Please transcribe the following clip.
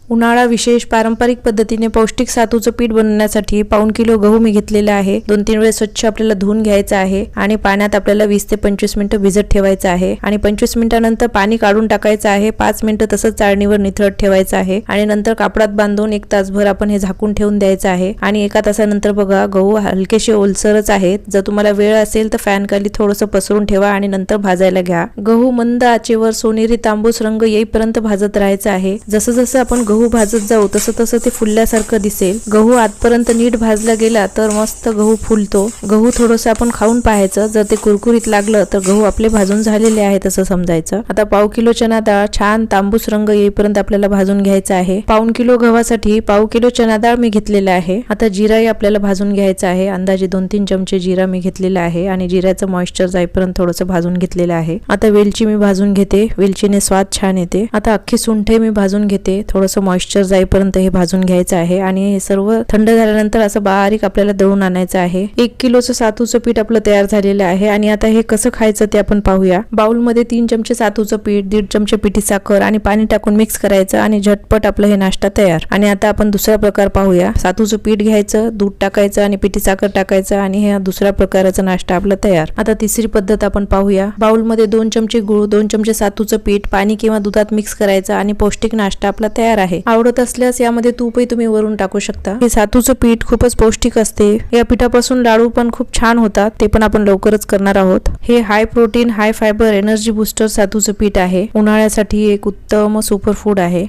उन्हाळा विशेष पारंपरिक पद्धतीने पौष्टिक सातूचं पीठ बनवण्यासाठी 1/4 किलो गहू मी घेतलेला आहे। 2-3 वेळेस स्वच्छ आपल्याला धुवून घ्यायचं आहे आणि पाण्यात आपल्याला 20 ते 25 मिनिटं भिजत ठेवायचं आहे आणि 25 मिनिटांनंतर पाणी काढून टाकायचं आहे। 5 मिनिटं तसंच चाळणीवर निथळत ठेवायचं आहे आणि नंतर कापडात बांधून 1 तासभर आपण हे झाकून ठेवून द्यायचं आहे आणि 1 तासानंतर बघा गहू हलकेसे ओलसरच आहेत। जर तुम्हाला वेळ असेल तर फॅन खाली थोडंसं पसरून ठेवा आणि नंतर भाजायला घ्या। गहू मंद आचेवर सोनेरी तांबूस रंग येईपर्यंत भाजत राहायचं आहे। जसं जसं आपण गहू भाजत जाऊ तसं तसं ते फुलल्यासारखं दिसेल। गहू आतपर्यंत नीट भाजला गेला तर मस्त गहू फुलतो। गहू थोडंसं आपण खाऊन पाहायचं, जर ते कुरकुरीत लागलं तर गहू आपले भाजून झालेले आहेत असं समजायचं। आता 1/4 किलो चना डाळ छान तांबूस रंग येईपर्यंत आपल्याला भाजून घ्यायचं आहे। 1/4 किलो गव्हासाठी 1/4 किलो चना डाळ मी घेतलेला आहे। आता जिराही आपल्याला भाजून घ्यायचा आहे। अंदाजे 2-3 चमचे जिरा मी घेतलेला आहे आणि जिऱ्याचं मॉइश्चर जाईपर्यंत थोडंसं भाजून घेतलेलं आहे। आता वेलची मी भाजून घेते, वेलचीने स्वाद छान येते। आता अख्खी सुंठे मी भाजून घेते, थोडंसं मॉइश्चर जाईपर्यंत हे भाजून घ्यायचं आहे आणि हे सर्व थंड झाल्यानंतर असं बारीक आपल्याला दळून आणायचं आहे। 1 किलोचं सातूचं पीठ आपलं तयार झालेलं आहे आणि आता हे कसं खायचं ते आपण पाहूया। बाउलमध्ये 3 चमचे सातूचं पीठ, 1.5 चमचे पिठी साखर आणि पाणी टाकून मिक्स करायचं आणि झटपट आपलं हे नाश्ता तयार। आणि आता आपण दुसरा प्रकार पाहूया। सातूचं पीठ घ्यायचं, दूध टाकायचं आणि पिठी साखर टाकायचं आणि हे दुसऱ्या प्रकाराचा नाश्ता आपला तयार। आता तिसरी पद्धत आपण पाहूया। बाउलमध्ये 2 चमचे गूळ, 2 चमचे सातूचं पीठ पाणी किंवा दुधात मिक्स करायचं आणि पौष्टिक नाश्ता आपला तयार आहे। आवडत असल्यास यामध्ये तूपही तुम्ही वरून टाकू शकता। हे सातूचं पीठ खूपच पौष्टिक असते। या पिठापासून लाडू पण खूप छान होतात, ते पण आपण लवकरच करणार आहोत। हे high protein high fibre energy booster सातूचं पीठ आहे। उन्हाळ्यासाठी एक उत्तम सुपर फूड आहे।